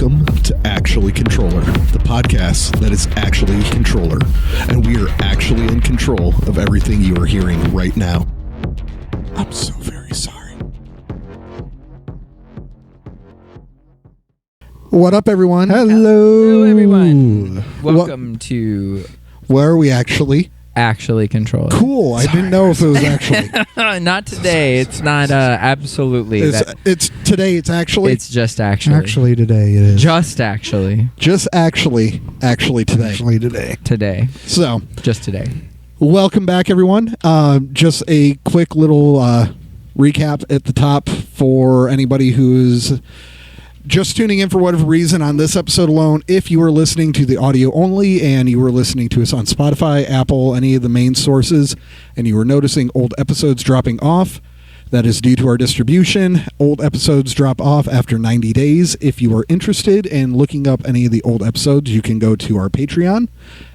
Welcome to Actually Contrøller, the podcast that is actually Contrøller, and we are actually in control of everything you are hearing right now. I'm so very sorry. What up, everyone? Hello, everyone. Welcome to Where are we actually? Actually Contrøller. Cool. I didn't know if it was actually. Not today. It's not absolutely. It's today. It's actually. It's just actually. Actually, today it is. Just actually. Just actually today. Actually, today. Today. So, just today. welcome back, everyone. Just a quick little recap at the top for anybody who's just tuning in for whatever reason on this episode alone. If you are listening to the audio only and you were listening to us on Spotify, Apple, any of the main sources, and you were noticing old episodes dropping off, that is due to our distribution. Old episodes drop off after 90 days. If you are interested in looking up any of the old episodes, you can go to our Patreon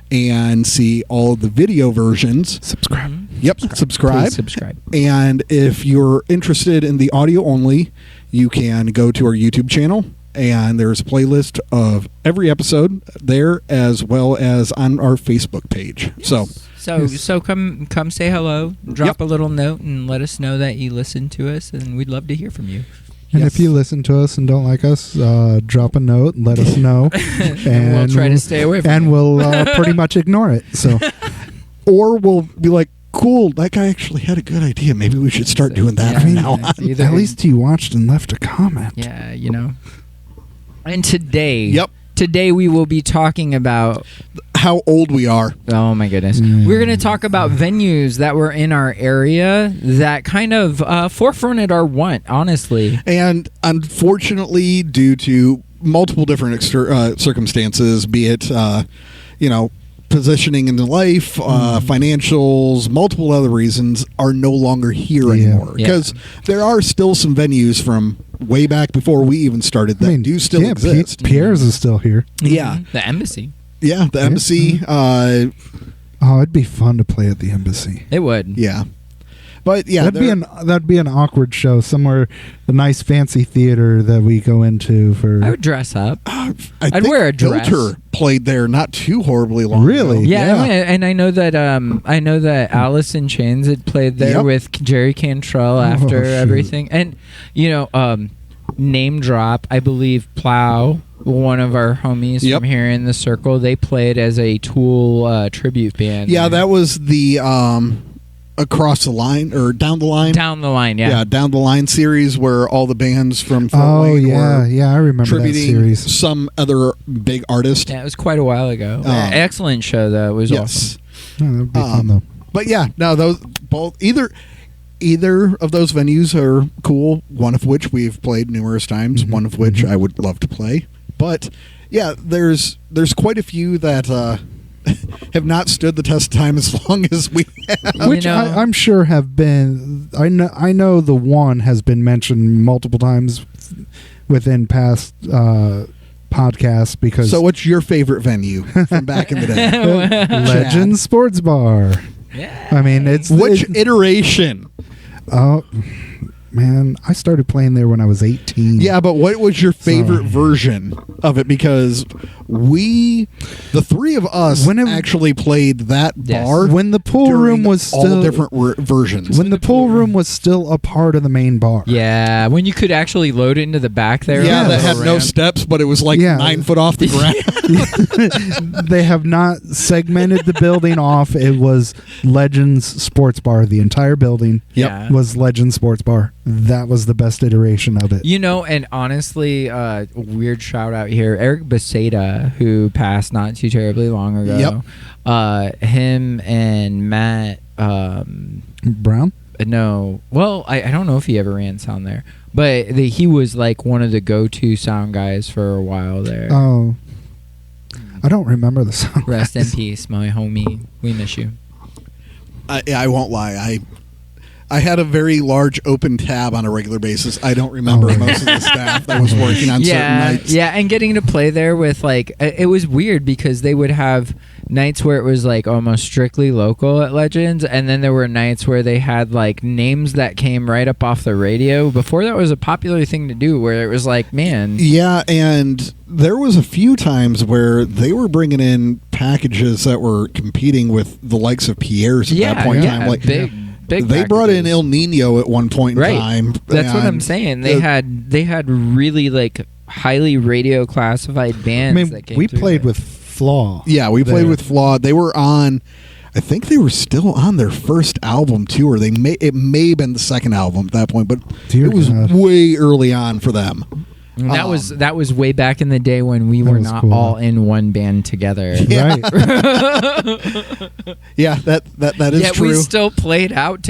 and see all of the video versions. Subscribe. Yep, subscribe. Please subscribe. And if you're interested in the audio only, you can go to our YouTube channel, and there's a playlist of every episode there, as well as on our Facebook page. Yes. So come say hello, drop a little note, and let us know that you listen to us, and we'd love to hear from you. And if you listen to us and don't like us, drop a note and let us know. And we'll try to stay away from and it. we'll pretty much ignore it. So, or we'll be like, cool, that guy actually had a good idea. Maybe we should start doing that from now on. At least he watched and left a comment. Yeah, you know. And today, Today we will be talking about how old we are. Oh my goodness. We're going to talk about venues that were in our area that kind of forefronted our want, honestly. And unfortunately, due to multiple different circumstances, be it, positioning in life, financials, multiple other reasons, are no longer here anymore. Because there are still some venues from way back before we even started that do still exist. Pierre's is still here. Yeah. The embassy. Yeah, the embassy. It'd be fun to play at the embassy. It would. Yeah. But yeah, that'd be an awkward show somewhere, the nice fancy theater that we go into for. I would dress up. I'd wear a dress. Filter played there not too horribly long Really? ago. Yeah. And I know that Alice in Chains had played there with Jerry Cantrell after everything, and name drop. I believe Plow, one of our homies from here in the circle, they played as a Tool tribute band. Yeah, that was the. Across the line or down the line? Down the line, yeah. Yeah, down the line series where all the bands from Fort Wayne were I remember that series. Some other big artist. Yeah, it was quite a while ago. Excellent show, though. It was awesome. Oh, that would be fun, though. But yeah, no, those both either of those venues are cool. One of which we've played numerous times. One of which I would love to play. But yeah, there's quite a few that. Have not stood the test of time as long as we have. Which I'm sure have been. I know the one has been mentioned multiple times within past podcasts because. So, what's your favorite venue from back in the day? Legend Sports Bar. Yeah. I mean, which iteration? Oh. Man, I started playing there when I was 18. Yeah, but what was your favorite version of it? Because the three of us actually played that bar when the pool room was still all different versions. When the pool room was still a part of the main bar. Yeah, when you could actually load it into the back there. Yeah, that had no steps, but it was like 9 foot off the ground. They have not segmented the building off. It was Legends Sports Bar. The entire building was Legends Sports Bar. That was the best iteration of it. And honestly, weird shout out here, Eric Beseda, who passed not too terribly long ago. Him and Matt Brown? No. Well, I don't know if he ever ran sound there, but he was like one of the go-to sound guys for a while there. Oh. I don't remember the sound. Rest in peace, my homie. We miss you. I won't lie. I had a very large open tab on a regular basis. I don't remember most of the staff that was working on certain nights. Yeah, and getting to play there with, it was weird because they would have nights where it was like almost strictly local at Legends, and then there were nights where they had like names that came right up off the radio. Before that was a popular thing to do, where it was like, man, yeah, and there was a few times where they were bringing in packages that were competing with the likes of Pierre's at that point in time. Like, big they brought in El Nino at one point in time. That's what I'm saying. They had really like highly radio classified bands. I mean, that came we through played there. with Flaw. Yeah, we played with Flaw. They were on. I think they were still on their first album too, or it may have been the second album at that point, but Dear it was God. way early on for them. And that was way back in the day when we were not cool. all in one band together. Right. Yeah, that is Yet true. we still played out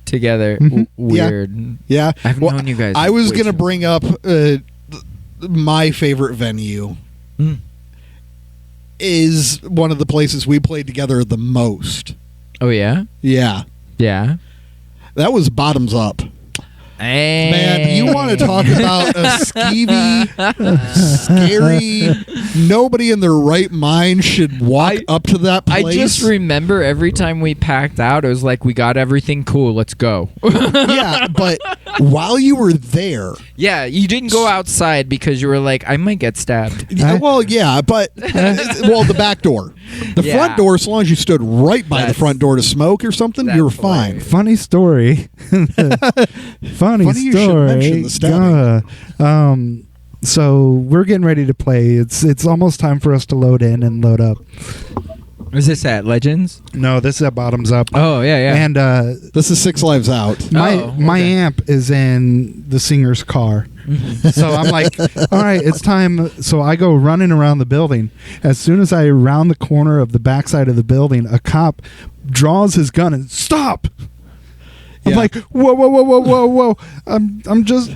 together. Weird. Yeah, I've known you guys I was way gonna too bring up my favorite venue is one of the places we played together the most. Oh yeah? Yeah, Yeah. that was Bottoms Up. Hey. Man, you want to talk about a skeevy, scary, nobody in their right mind should walk up to that place. I just remember every time we packed out, it was like, we got everything cool, let's go. Yeah, but while you were there... Yeah, you didn't go outside because you were like, I might get stabbed. Well, yeah, but... the back door. The front door, as long as you stood right by the front door to smoke or something, you were fine. Funny story. Funny you should story. mention the stabbing. So we're getting ready to play. It's almost time for us to load in and load up. Was this at Legends? No, this is at Bottoms Up. Oh, yeah. And This is Six Lives Out. my amp is in the singer's car. So I'm like, all right, it's time. So I go running around the building. As soon as I round the corner of the backside of the building, a cop draws his gun and stop. I'm Yeah. like, whoa. I'm just,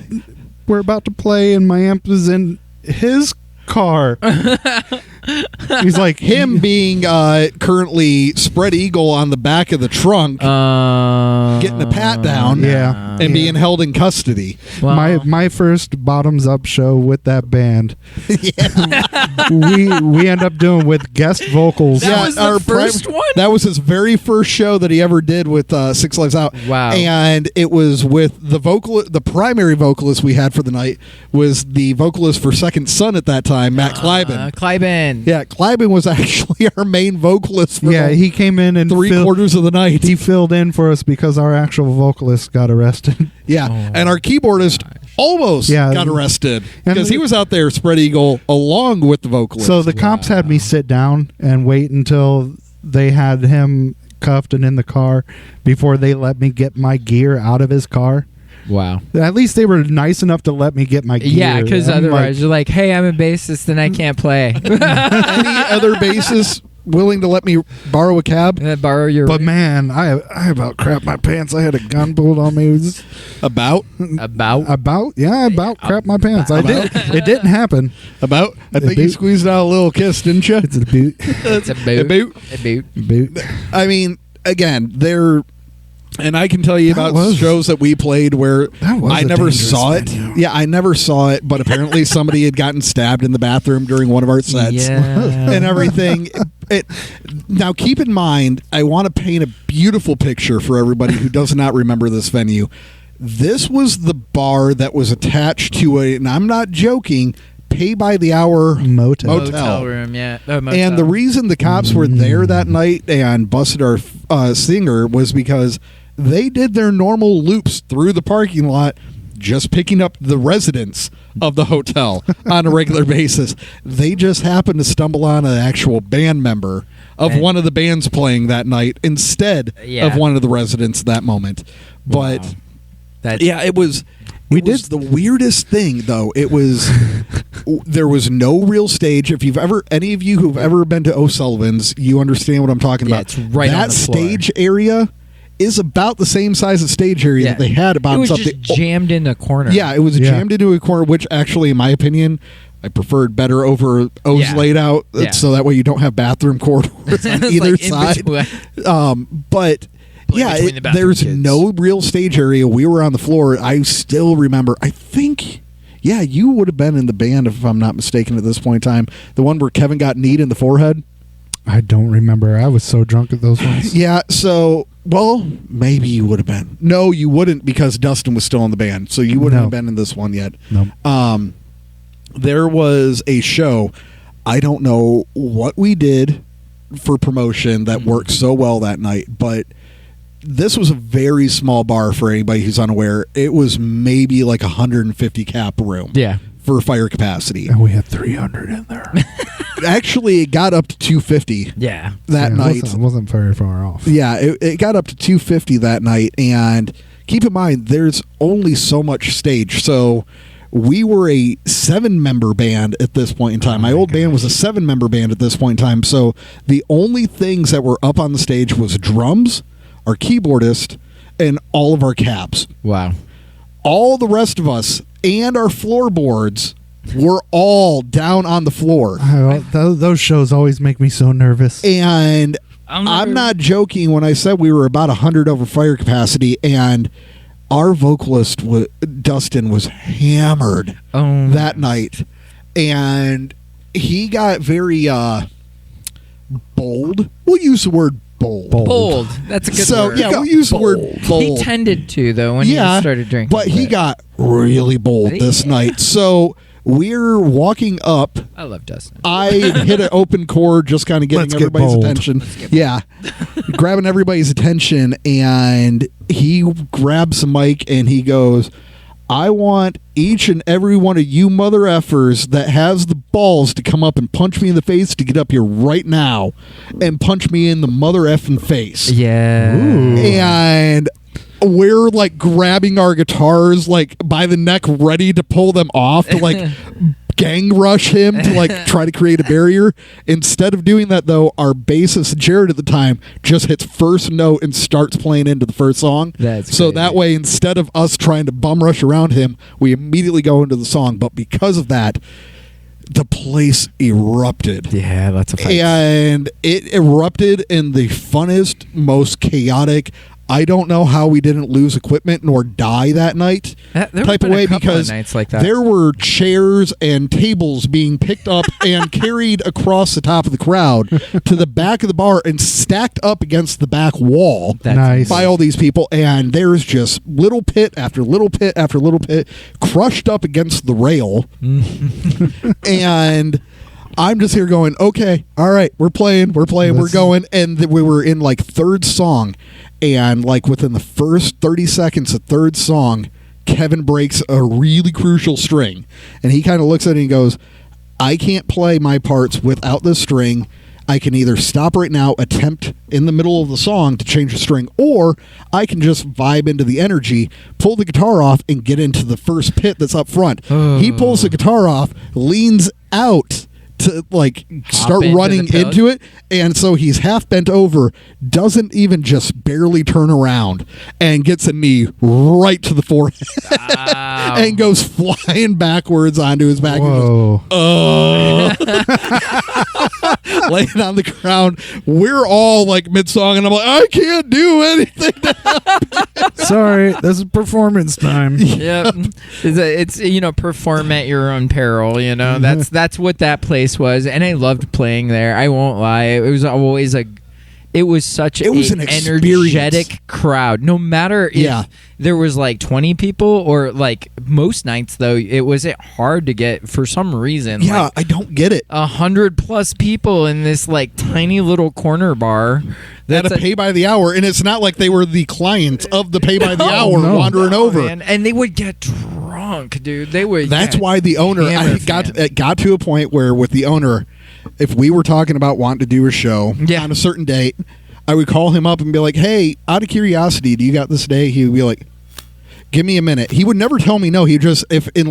we're about to play and my amp is in his car. He's like, Him being currently spread eagle on the back of the trunk, getting a pat down, Yeah. and being held in custody. Well, my first Bottoms Up show with that band. we end up doing with guest vocals. That was the our first one? That was his very first show that he ever did with Six Lives Out. Wow. And it was with the primary vocalist we had for the night was the vocalist for Second Son at that time, Matt Kleiben. Kleiben. Yeah, Kleiben was actually our main vocalist for He came in and three-quarters of the night. He filled in for us because our actual vocalist got arrested. Yeah, and our keyboardist almost got arrested because he was out there spread eagle along with the vocalist. So the cops had me sit down and wait until they had him cuffed and in the car before they let me get my gear out of his car. Wow. At least they were nice enough to let me get my gear. Yeah, because I'm otherwise you're like, hey, I'm a bassist and I can't play. Any other bassist willing to let me borrow a cab? Borrow your... But man, I about crapped my pants. I had a gun pulled on me. It was About crapped my pants. I did. It didn't happen. I think you squeezed out a little kiss, didn't you? It's a boot. It's a boot. A boot. I mean, again, they're... And I can tell you about shows that we played where I never saw it. Venue. Yeah, I never saw it, but apparently somebody had gotten stabbed in the bathroom during one of our sets and everything. Now, keep in mind, I want to paint a beautiful picture for everybody who does not remember this venue. This was the bar that was attached to and I'm not joking, pay-by-the-hour motel room, yeah. And the reason the cops were there that night and busted our singer was because they did their normal loops through the parking lot, just picking up the residents of the hotel on a regular basis. They just happened to stumble on an actual band member of one of the bands playing that night instead of one of the residents that moment. But it was... It was the weirdest thing, though. It was there was no real stage. If any of you who've ever been to O'Sullivan's, you understand what I'm talking about. It's right that on the floor. stage area is about the same size as stage area that they had about it was just jammed in a corner. Yeah, it was jammed into a corner, which actually, in my opinion, I preferred better over O's laid out, so that way you don't have bathroom corridors on either side. But there's no real stage area. We were on the floor. I still remember, I think, you would have been in the band, if I'm not mistaken, at this point in time. The one where Kevin got kneed in the forehead. I don't remember. I was so drunk at those ones. Yeah, so, well, maybe you would have been. No, you wouldn't, because Dustin was still in the band, so you wouldn't have been in this one yet. No. There was a show. I don't know what we did for promotion that worked so well that night, but this was a very small bar for anybody who's unaware. It was maybe like 150 cap room. Yeah. For fire capacity. And we had 300 in there. Actually, it got up to 250. Yeah. That night. It wasn't very far off. Yeah, it got up to 250 that night. And keep in mind, there's only so much stage. So we were a 7-member band at this point in time. My old band was a 7-member band at this point in time. So the only things that were up on the stage was drums, our keyboardist, and all of our caps. Wow. All the rest of us and our floorboards were all down on the floor. Those shows always make me so nervous. And I'm not joking when I said we were about 100 over fire capacity, and our vocalist, Dustin, was hammered that night. And he got very bold. We'll use the word bold. Bold. That's a good word. So, yeah, we use the word bold. He tended to, though, when he started drinking. But he got really bold this night. So we're walking up. I love Dustin. I hit an open chord, just kind of getting everybody's attention. Yeah. Grabbing everybody's attention. And he grabs the mic and he goes, I want each and every one of you mother effers that has the balls to come up and punch me in the face to get up here right now and punch me in the mother effing face. Yeah. Ooh. And we're like grabbing our guitars like by the neck, ready to pull them off to like gang rush him to like try to create a barrier. Instead of doing that, though, our bassist Jared at the time just hits first note and starts playing into the first song. That's so crazy. That way, instead of us trying to bum rush around him, we immediately go into the song. But because of that, the place erupted. Yeah, that's a fight. And it erupted in the funnest, most chaotic, I don't know how we didn't lose equipment nor die that night type of way, because nights like that. there were chairs and tables being picked up and carried across the top of the crowd to the back of the bar and stacked up against the back wall. That's nice. By all these people, and there's just little pit after little pit after little pit crushed up against the rail. And I'm just here going, okay, all right, we're playing, we're going. And we were in like third song, and like within the first 30 seconds of third song, Kevin breaks a really crucial string. And he kind of looks at it and goes, I can't play my parts without this string. I can either stop right now, attempt in the middle of the song to change the string, or I can just vibe into the energy, pull the guitar off, and get into the first pit that's up front. He pulls the guitar off, leans out to like start running into it, and so he's half bent over, doesn't even just barely turn around, and gets a knee right to the forehead. Wow. And goes flying backwards onto his back. Whoa. And goes, laying on the ground. We're all like mid-song, and I'm like, I can't do anything. Sorry, this is performance time. Yep. It's perform at your own peril, That's what that place was, and I loved playing there. I won't lie. It was always it was such an energetic crowd. No matter if there was like 20 people or like most nights, though, it was hard to get for some reason. Yeah, like, I don't get it. 100+ people in this like tiny little corner bar. That's a pay by the hour, and it's not like they were the clients of the pay by the hour wandering over. Man. And they would get drunk, dude. They would. That's why the owner it got to a point where with the owner, if we were talking about wanting to do a show on a certain date, I would call him up and be like, hey, out of curiosity, do you got this day? He would be like, give me a minute. He would never tell me no. He would just, if it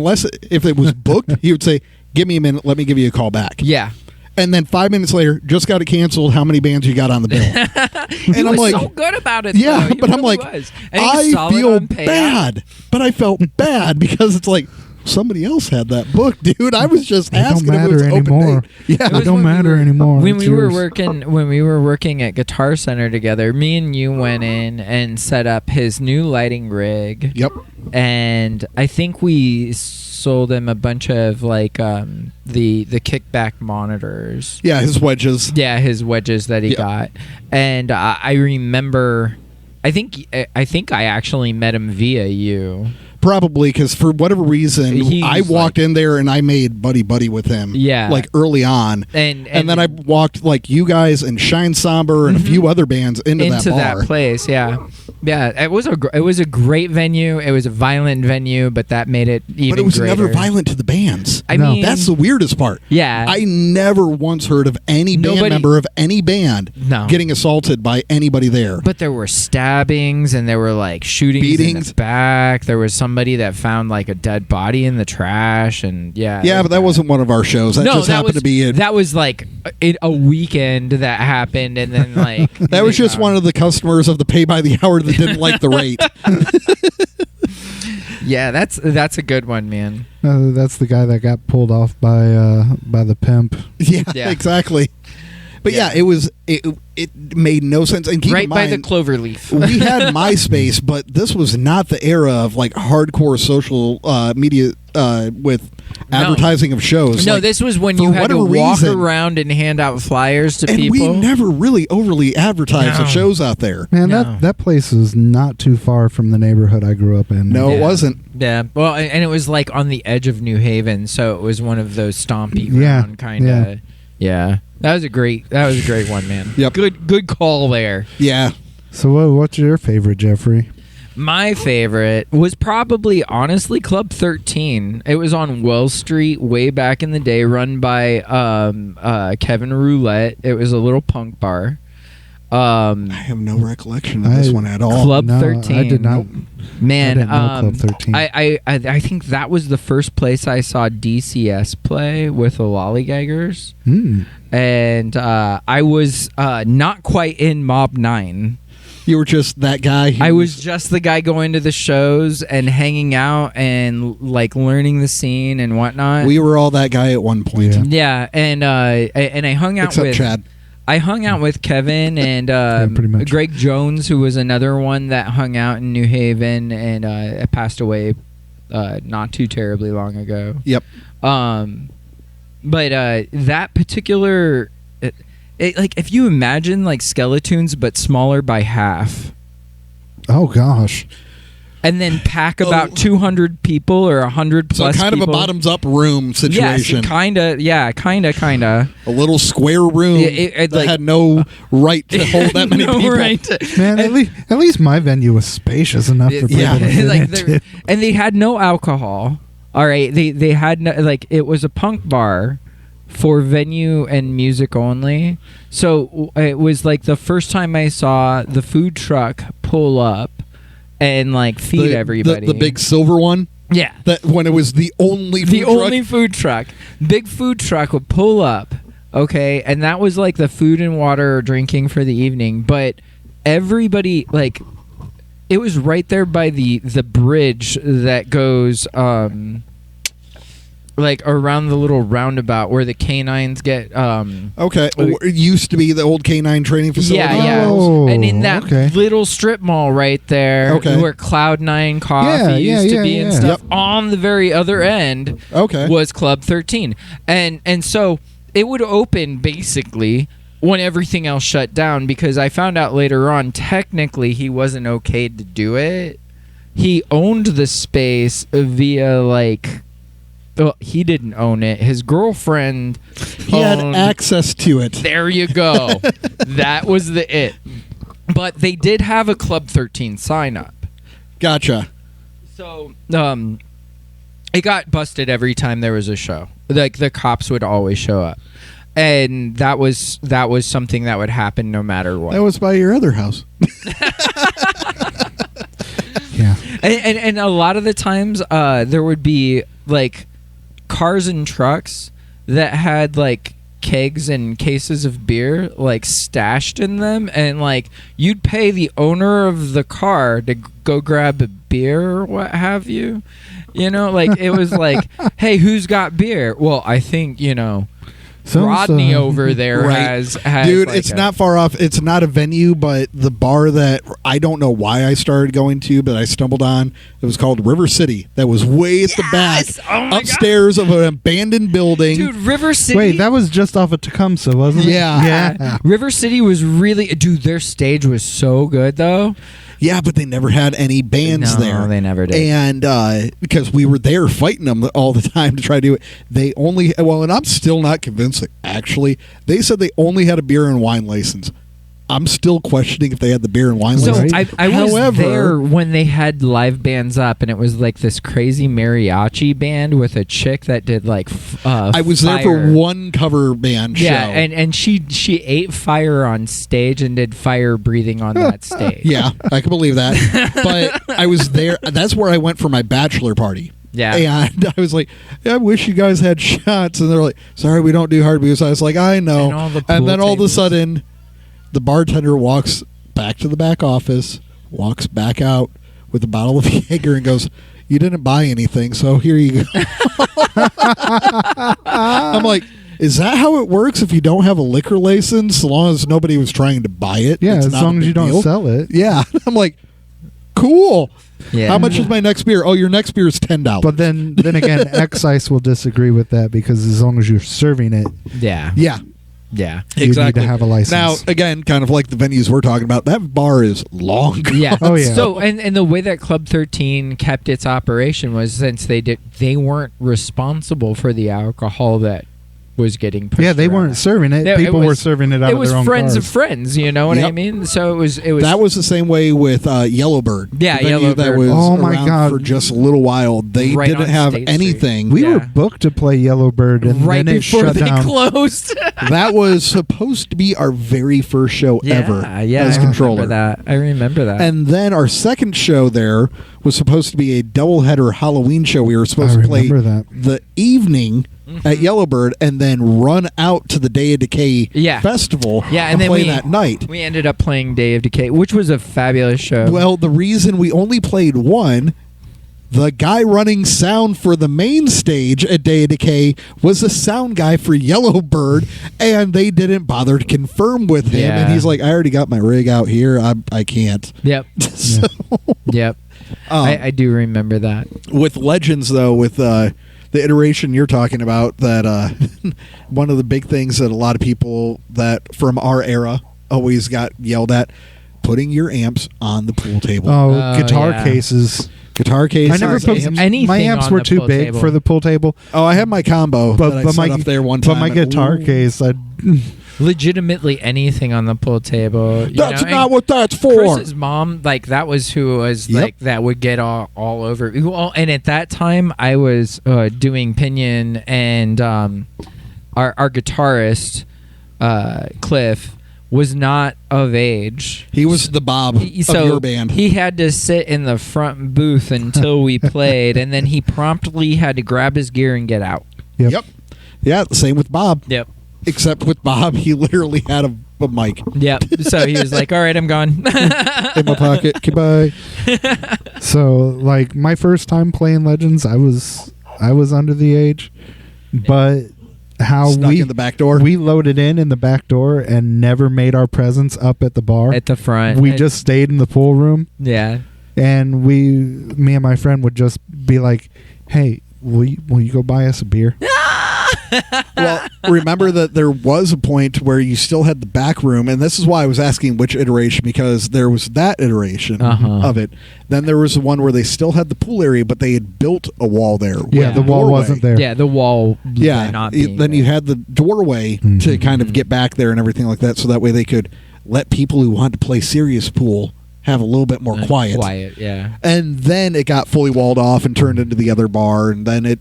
was booked, he would say, give me a minute, let me give you a call back. Yeah. And then 5 minutes later, just got it canceled. How many bands you got on the bill? And I'm like, so good about it. Yeah, though. but I'm like, I feel bad, but I felt bad because it's like somebody else had that book, dude. I was just asking if it was anymore. Yeah, it don't matter anymore. When we were working at Guitar Center together, me and you went in and set up his new lighting rig. Yep. And I think we sold him a bunch of like the kickback monitors. Yeah, his wedges. Yeah, his wedges that he got. And I remember, I think I actually met him via you. Probably because for whatever reason, He's I walked in there and I made buddy with him. Yeah, like early on, and then I walked like you guys and Shine Somber and a few other bands into that bar. That place. Yeah. It was a great venue. It was a violent venue, but that made it even. But it was greater. Never violent to the bands. I mean, that's the weirdest part. Yeah, I never once heard of any band member of any band getting assaulted by anybody there. But there were stabbings and there were like shootings, beatings in the back. There was somebody that found like a dead body in the trash, and but that wasn't one of our shows. That just happened to be it. That was like a weekend that happened, and then like that was just one of the customers of the pay by the hour that didn't like the rate. Yeah, that's a good one, man. That's the guy that got pulled off by the pimp. Yeah, exactly. But it made no sense. And keep in mind, by the cloverleaf. We had MySpace, but this was not the era of like hardcore social media with advertising of shows. No, like, this was when you had to walk around and hand out flyers to people. And we never really overly advertised the shows out there. Man, that place is not too far from the neighborhood I grew up in. No, it wasn't. Yeah, well, and it was like on the edge of New Haven, so it was one of those stompy ground kind of. Yeah. That was a great one, man. Yep. Good call there. Yeah. So what's your favorite, Jeffrey? My favorite was probably, honestly, Club 13. It was on Wells Street way back in the day, run by Kevin Roulette. It was a little punk bar. I have no recollection of this one at all. Club 13. I did not. Man, I didn't know Club 13. I think that was the first place I saw DCS play with the Lollygaggers. And I was not quite in Mob 9. You were just that guy? I was just the guy going to the shows and hanging out and like learning the scene and whatnot. We were all that guy at one point. Yeah, and I hung out with Chad. I hung out with Kevin and Greg Jones, who was another one that hung out in New Haven and passed away not too terribly long ago. Yep. But that particular, like, if you imagine like Skeletoons but smaller by half. Oh gosh. And then pack about 200 people or 100 plus So kind people. of a bottoms-up room situation. Yes, kind of. A little square room that had no right to hold that many people. Right. Man, at least my venue was spacious enough for people to fit into. And they had no alcohol. All right, they had no, like, it was a punk bar for venue and music only. So it was like the first time I saw the food truck pull up and like feed everybody. The big silver one? Yeah. That when it was the only food truck? Only food truck. Big food truck would pull up, okay? And that was like the food and water or drinking for the evening. But everybody, like, it was right there by the bridge that goes like around the little roundabout where the canines get okay. It used to be the old canine training facility. Yeah. Oh, and in that little strip mall right there where Cloud9 Coffee used to be and stuff, on the very other end was Club 13. And so it would open basically when everything else shut down, because I found out later on technically he wasn't okayed to do it. He owned the space via like... Well, he didn't own it. His girlfriend He had access to it. There you go. That was it. But they did have a Club 13 sign up. Gotcha. So, it got busted every time there was a show. Like, the cops would always show up. And that was something that would happen no matter what. That was by your other house. Yeah. And a lot of the times there would be like cars and trucks that had like kegs and cases of beer like stashed in them, and like you'd pay the owner of the car to go grab a beer or what have you. You know, like it was like, hey, who's got beer? Well, I think, Rodney over there Right. has Dude, like it's not far off. It's not a venue, but the bar that I don't know why I started going to, but I stumbled on, it was called River City. That was way at the back, Oh my upstairs of an abandoned building. Dude, River City. Wait, that was just off of Tecumseh, wasn't it? Yeah. River City was really, dude, their stage was so good though. Yeah, but they never had any bands No, there. they never did. And because we were there fighting them all the time to try to do it, they only, well, and I'm still not convinced that actually, they said they only had a beer and wine license. I'm still questioning if they had the beer and wine So license. I was However, there when they had live bands up, and it was like this crazy mariachi band with a chick that did like I was there for fire. one cover band Yeah, show. and she ate fire on stage and did fire breathing on that stage. Yeah, I can believe that. But I was there. That's where I went for my bachelor party. Yeah. And I was like, I wish you guys had shots. And they're like, sorry, we don't do hard beers. I was like, I know. And all the And pool then all of a tables. sudden, the bartender walks back to the back office, walks back out with a bottle of Jaeger and goes, you didn't buy anything, so here you go. I'm like, is that how it works if you don't have a liquor license, as long as nobody was trying to buy it? Yeah, it's as not a long as big you don't deal? sell it. Yeah. I'm like, cool. Yeah. How much is my next beer? Oh, your next beer is $10. But then again, excise will disagree with that because as long as you're serving it, Yeah. yeah, Yeah. you need to have a license. Now, again, kind of like the venues we're talking about, that bar is long. Yeah. Oh, yeah. So and the way that Club 13 kept its operation was since they weren't responsible for the alcohol that was getting pushed. yeah, they around. weren't serving it. Yeah, it People were was- serving it out It of was their own friends cars. of friends, you know what I Yep. mean? So it was That was the same way with Yellowbird. Yeah, The venue that Yellowbird. was Oh, my around God. for just a little while. They Right didn't on have State Street. anything. We Yeah. were booked to play Yellowbird, and right then it before shut they down. closed. That was supposed to be our very first show ever Yeah, as I Contrøller. remember that. I remember that. And then our second show there was supposed to be a doubleheader Halloween show. We were supposed I to play remember that. the evening at Yellowbird and then run out to the Day of Decay Yeah. festival Yeah, and then play we- that night. we ended up playing Day of Decay, which was a fabulous show. Well, the reason we only played one, the guy running sound for the main stage at Day of Decay was the sound guy for Yellowbird, and they didn't bother to confirm with him. Yeah. And he's like, I already got my rig out here. I can't. Yep. So, Yep. I do remember that. with Legends, though, with the iteration you're talking about, that one of the big things that a lot of people that from our era always got yelled at, putting your amps on the pool table. Oh, guitar yeah. cases. Guitar cases. I never put amps. anything my amps on were the too pool big table. for the pool table, Oh, I have my combo but that I but set my up there one time. but my and- guitar Ooh. case, Legitimately anything on the pool table. You That's know? not And what that's for. Chris's mom, like that was who was Yep. like that would get all over. Well, and at that time, I was doing Pinion, and our guitarist Cliff was not of age. He was the Bob So of your band. he had to sit in the front booth until we played, and then he promptly had to grab his gear and get out. Yep. Yeah, same with Bob. Yep. Except with Bob, he literally had a mic Yep. So he was like, "All right, I'm gone." in my pocket. Goodbye. So like my first time playing Legends, I was under the age, but how Snuck in the back door. we loaded in the back door and never made our presence up at the bar. At the front, We just stayed in the pool room, yeah. and me and my friend would just be like, "Hey, will you go buy us a beer?" Well, remember that there was a point where you still had the back room, and this is why I was asking which iteration, because there was that iteration Uh-huh. of it. Then there was the one where they still had the pool area, but they had built a wall there. with Yeah, a the wall doorway. wasn't there. Yeah, the wall. Yeah, not then being you there. had the doorway to Mhm. kind of get back there and everything like that, so that way they could let people who wanted to play serious pool have a little bit more quiet. Quiet, yeah. And then it got fully walled off and turned into the other bar, and then it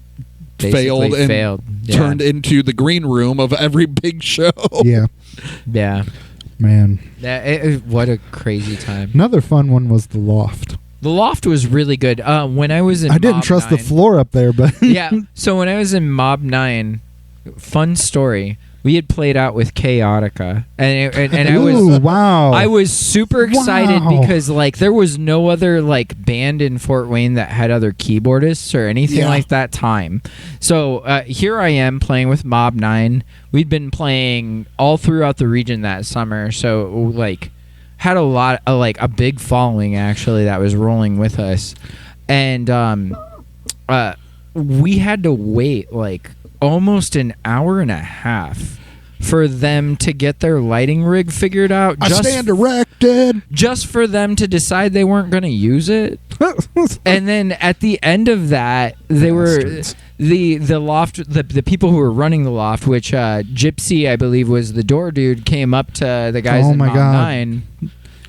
failed Basically and failed. Yeah. turned into the green room of every big show. Yeah, Yeah. man. What a crazy time. Another fun one was the loft. The loft was really good. When I was in I didn't Mob trust 9, the floor up there, but yeah. So when I was in Mob 9, fun story. we had played out with Chaotica, and I was super excited because like there was no other like band in Fort Wayne that had other keyboardists or anything like that time. So here I am playing with Mob 9. We'd been playing all throughout the region that summer, so like had a lot of, like a big following actually that was rolling with us, and we had to wait like almost an hour and a half for them to get their lighting rig figured out. I stand erected. Just for them to decide they weren't going to use it. And then at the end of that, they Bastards. were the loft, the people who were running the loft, which Gypsy, I believe, was the door dude, came up to the guys in Mount 9,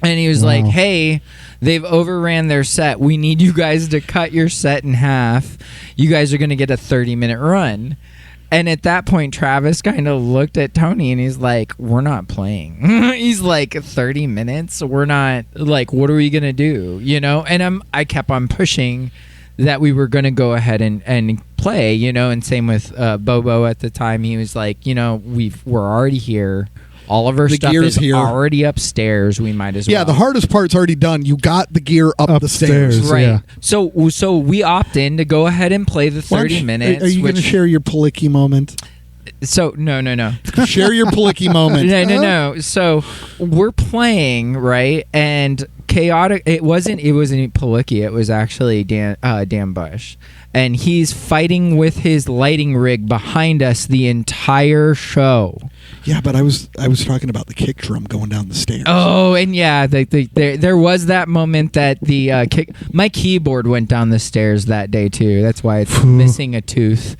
and he was like, "Hey, they've overran their set. We need you guys to cut your set in half. You guys are going to get a 30-minute run." And at that point, Travis kind of looked at Tony and he's like, "We're not playing." He's like, 30 minutes? We're not, like, what are we going to do? You know? And I kept on pushing that we were going to go ahead and play, you know? And same with Bobo at the time. He was like, you know, we're already here. All of our stuff is here. Already upstairs. We might as well. Yeah, the hardest part's already done. You got the gear up the stairs. Right. Yeah. So we opt in to go ahead and play the 30 minutes. Are you going to share your Palicky moment? So no. Share your Palicky moment. No. So we're playing, right? And Chaotic. It wasn't Palicky. It was actually Dan Bush, and he's fighting with his lighting rig behind us the entire show. Yeah, but I was talking about the kick drum going down the stairs. Oh, and yeah, there was that moment that my keyboard went down the stairs that day too. That's why it's missing a tooth.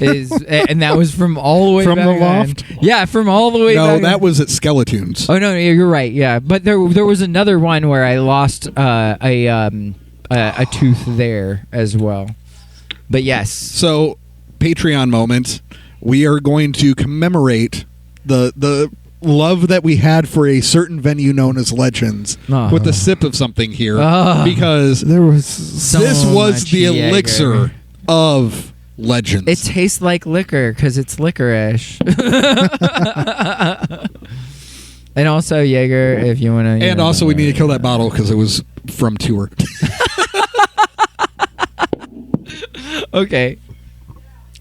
And that was from all the way from back the loft. then. Yeah, from all the way back. No, that was at Skeletoons. Oh no, you're right. Yeah, but there was another one where I lost a tooth there as well. But yes. So, Patreon moment. We are going to commemorate the love that we had for a certain venue known as Legends with a sip of something here because there was this was the Jaeger. elixir of Legends. It tastes like liquor because it's licorice. And also Jaeger, if you want to. And also, we need to kill that bottle because it was from tour. Okay.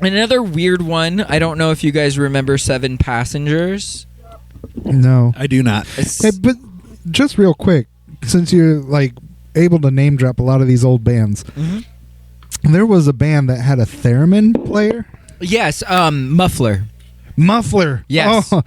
Another weird one. I don't know if you guys remember 7 Passengers. No. I do not. Hey, but just real quick, since you're like able to name drop a lot of these old bands, there was a band that had a theremin player. Yes, Muffler. Oh,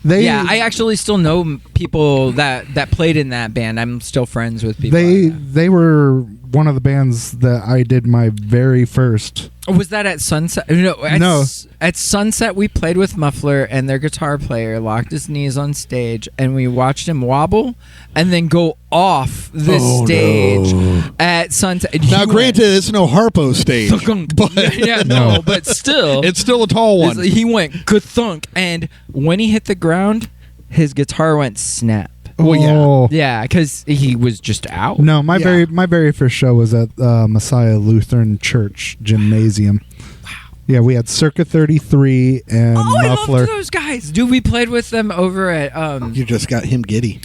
Yes. I actually still know people that played in that band. I'm still friends with people. They were one of the bands that I did my very first. Was that at Sunset? No. At Sunset, we played with Muffler, and their guitar player locked his knees on stage, and we watched him wobble and then go off the stage at Sunset. Now, granted, it's no Harpo stage, but but still, it's still a tall one. He went ka-thunk, and when he hit the ground, his guitar went snap. Well, Yeah, because he was just out. No, my very first show was at Messiah Lutheran Church Gymnasium. Wow. Yeah, we had Circa 33 and Muffler. I love those guys. Dude, we played with them over at you just got him giddy.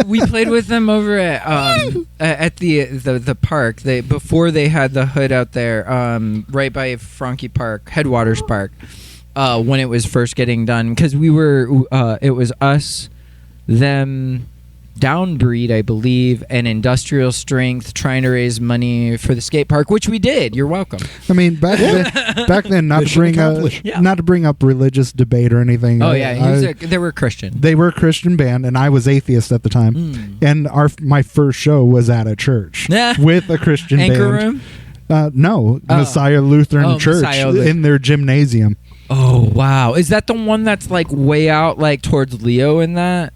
We played with them over at the park. Before they had the hood out there, right by Frankie Park, Headwaters Park, when it was first getting done, because we were it was us, them, Downbreed, I believe, and Industrial Strength trying to raise money for the skate park, which we did. You're welcome. I mean, back then, not to bring up religious debate or anything. Oh yeah, they were Christian. They were a Christian band, and I was atheist at the time. And my first show was at a church with a Christian Anchor band. Room? No, Messiah Lutheran Church in their gymnasium. Oh wow, is that the one that's like way out, like towards Leo in that?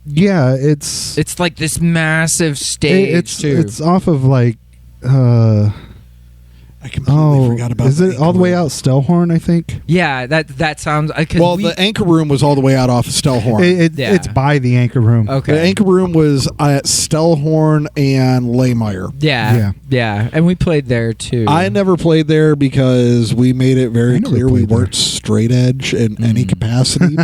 Yeah, it's like this massive stage too. It's off of like I completely forgot about. Is it all the way out Stellhorn? I think. Yeah, that sounds. Well, the Anchor Room was all the way out off of Stellhorn. Yeah. It's by the Anchor Room. Okay. The Anchor Room was at Stellhorn and Laymeyer. Yeah, and we played there too. I never played there because we made it very clear we weren't straight edge in any capacity,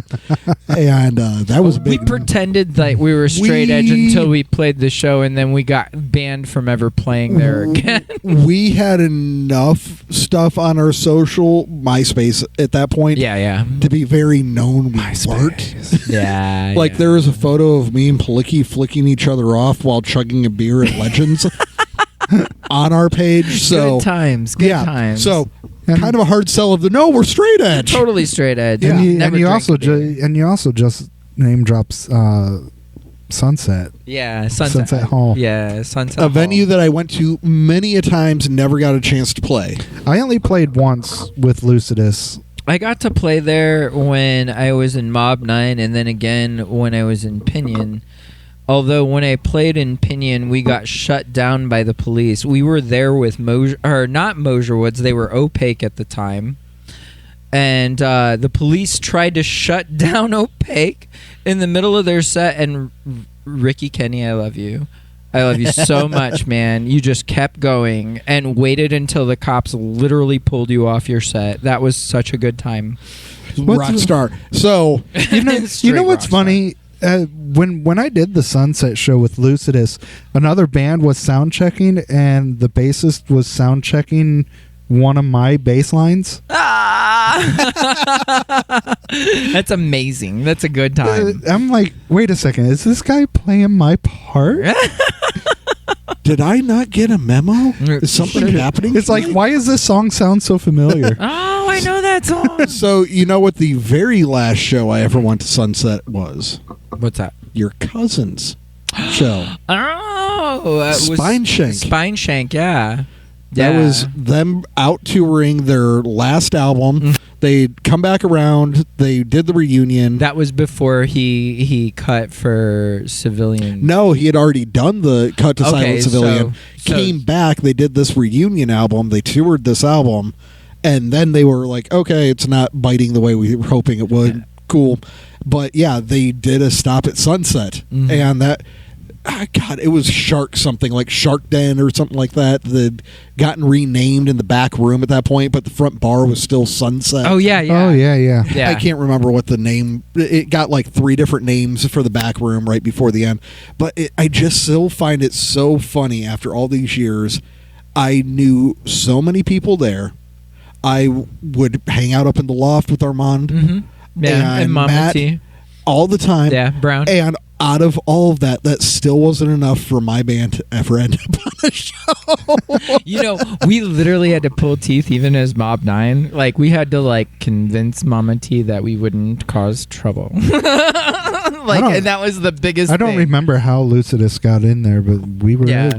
and that was a big. We pretended like we were straight edge until we played the show, and then we got banned from ever playing there again. We had enough stuff on our social MySpace at that point, to be very known we weren't. Yeah, like there was a photo of me and Palicky flicking each other off while chugging a beer at Legends on our page. So good times. So kind of a hard sell of we're straight edge, totally straight edge. Yeah. And you also just name drops Sunset. Yeah, Sunset Hall. Yeah, Sunset a venue that I went to many a times and never got a chance to play. I only played once with Lucidus. I got to play there when I was in Mob 9 and then again when I was in Pinion. Although when I played in Pinion, we got shut down by the police. We were there with not Mosier Woods, they were Opaque at the time. And the police tried to shut down Opaque in the middle of their set. And Ricky Kenny, I love you. I love you so much, man. You just kept going and waited until the cops literally pulled you off your set. That was such a good time. Rock star. So you know what's funny? When I did the Sunset show with Lucidus, another band was sound checking, and the bassist was sound checking one of my bass lines. That's amazing. That's a good time. I'm like, wait a second, is this guy playing my part? Did I not get a memo? Is something happening? It's like, why does this song sound so familiar? Oh, I know that song. So you know what the very last show I ever went to Sunset was? What's that? Your cousin's show. Oh, Spine Shank. Spine Shank, yeah. That was them out touring their last album. They'd come back around. They did the reunion. That was before he cut for Civilian. No, he had already done the cut to Silent Civilian. Came back. They did this reunion album. They toured this album. And then they were like, okay, it's not biting the way we were hoping it would. Yeah. Cool. But yeah, they did a stop at Sunset. And that... God, it was Shark something, like Shark Den or something like that. That gotten renamed in the back room at that point, but the front bar was still Sunset. Oh yeah. Oh yeah. I can't remember what the name. It got like 3 different names for the back room right before the end. But I just still find it so funny after all these years. I knew so many people there. I would hang out up in the loft with Armand and Mama Matt T. all the time. Yeah, Brown. And out of all of that, that still wasn't enough for my band to ever end up on a show. You know, we literally had to pull teeth even as Mob 9. Like, we had to, like, convince Mama T that we wouldn't cause trouble. And that was the biggest I don't thing. remember how Lucidus got in there, but we were there.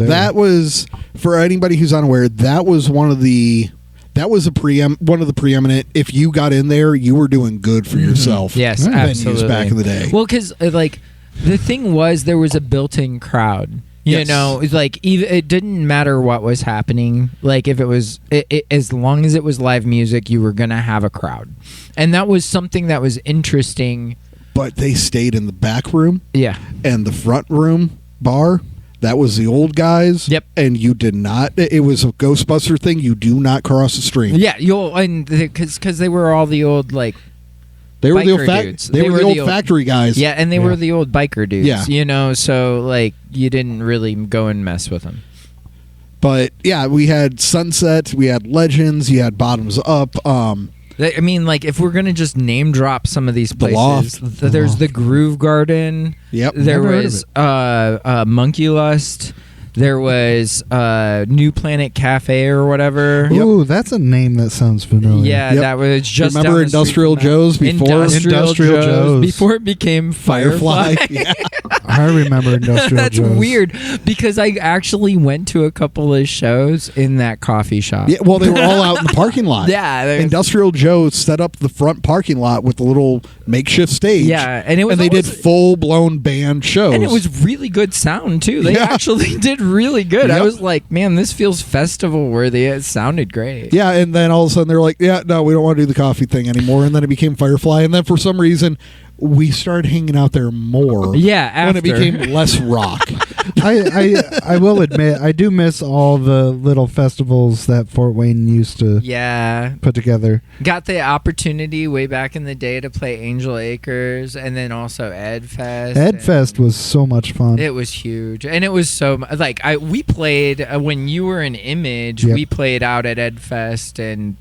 That was, for anybody who's unaware, that was one of the... That was one of the preeminent. If you got in there, you were doing good for yourself. Yes, venues absolutely. Back in the day. Well, because like the thing was, there was a built-in crowd. You know, it's like it didn't matter what was happening. Like if it was, as long as it was live music, you were gonna have a crowd, and that was something that was interesting. But they stayed in the back room. Yeah, and the front room bar. That was the old guys. Yep. And you did not. It was a Ghostbuster thing. You do not cross the stream. Yeah, because they were all the old like. They were the old dudes. They were the old factory guys. Yeah, and they were the old biker dudes. Yeah. You know, so like you didn't really go and mess with them. But yeah, we had Sunset, we had Legends, you had Bottoms Up. I mean, like, if we're going to just name drop some of these places, Loft. There's the Groove Garden. Yep. There was Monkey Lust. There was New Planet Cafe or whatever. Ooh, that's a name that sounds familiar. Yeah, that was just Remember down the Industrial street from Joe's that. before? Industrial Joe's. Before it became Firefly. Yeah. I remember Industrial That's Joe's. weird because I actually went to a couple of shows in that coffee shop. Yeah, well, they were all out in the parking lot. Yeah. Industrial Joe set up the front parking lot with the little makeshift stage. Yeah, and it was and they did full-blown band shows. And it was really good sound, too. They actually did really good. Yep. I was like, man, this feels festival worthy. It sounded great. Yeah, and then all of a sudden they're like, yeah, no, we don't want to do the coffee thing anymore. And then it became Firefly. And then for some reason, we started hanging out there more. Yeah, after. When it became less rock. I will admit, I do miss all the little festivals that Fort Wayne used to put together. Got the opportunity way back in the day to play Angel Acres and then also Ed Fest. Ed Fest was so much fun. It was huge. And it was so like we played when you were in Image, Yep. we played out at Ed Fest and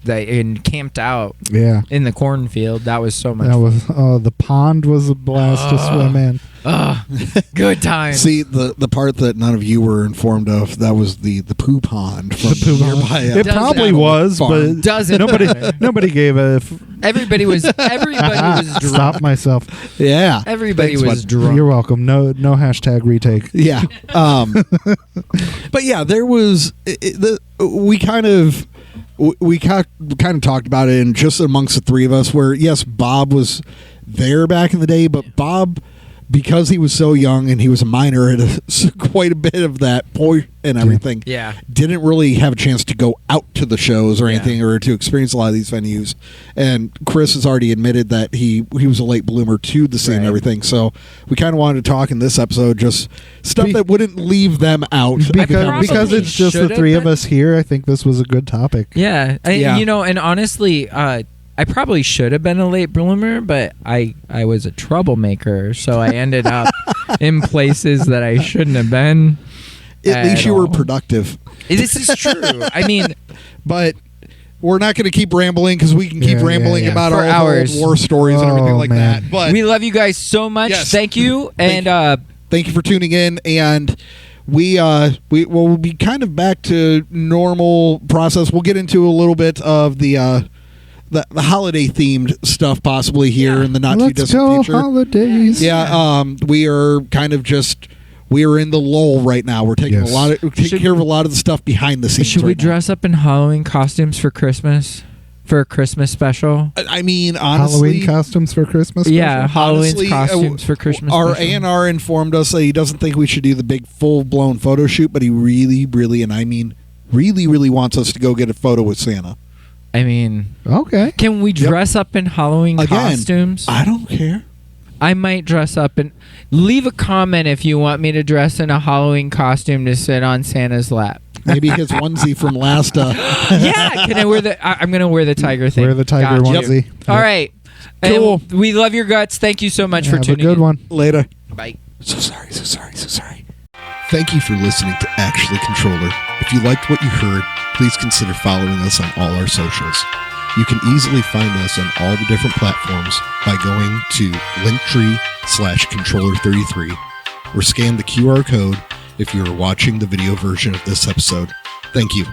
camped out in the cornfield. That was so much That fun. was the pond was a blast to swim in. Good time. See, the part that none of you were informed of, that was the poo pond from The poo pond. nearby. It probably was, farm. but Doesn't matter. nobody gave a Everybody was drunk. Stop myself. Yeah. Everybody Thanks, was bud. drunk. You're welcome. No hashtag retake. Yeah. But yeah, there was we kind of talked about it, and just amongst the three of us, where yes, Bob was there back in the day, but Bob, because he was so young and he was a minor at quite a bit of that point and everything, didn't really have a chance to go out to the shows or anything, or to experience a lot of these venues. And Chris has already admitted that he was a late bloomer to the scene and everything. So we kind of wanted to talk in this episode just stuff that wouldn't leave them out. Because it's just the three of us here, I think this was a good topic. Yeah. You know, and honestly, I probably should have been a late bloomer, but I was a troublemaker, so I ended up in places that I shouldn't have been. At least you were productive. This is true. I mean, but we're not going to keep rambling, because we can keep rambling about for our hours. war stories and everything like that. But we love you guys so much. Yes. Thank you, and thank you for tuning in. And we'll be kind of back to normal process. We'll get into a little bit of the holiday themed stuff possibly here in the not too distant future. Holidays. Yeah, we are kind of we are in the lull right now. We're taking care of a lot of the stuff behind the scenes. Should we dress up in Halloween costumes for Christmas? For a Christmas special? I mean, honestly, Halloween costumes for Christmas? Yeah, Halloween honestly, costumes for Christmas Our special. A&R informed us that he doesn't think we should do the big full-blown photo shoot, but he really, really, and I mean really, really wants us to go get a photo with Santa. I mean, okay. Can we dress up in Halloween costumes? I don't care. I might dress up and leave a comment if you want me to dress in a Halloween costume to sit on Santa's lap. Maybe his onesie from last. Yeah, can I wear the? I'm gonna wear the tiger thing. Wear the tiger onesie. Yep. All right. Cool. And we love your guts. Thank you so much for tuning in. Have a good one. Later. Bye. So sorry. Thank you for listening to Actually Controller. If you liked what you heard, please consider following us on all our socials. You can easily find us on all the different platforms by going to linktree/controller33 or scan the QR code if you are watching the video version of this episode. Thank you.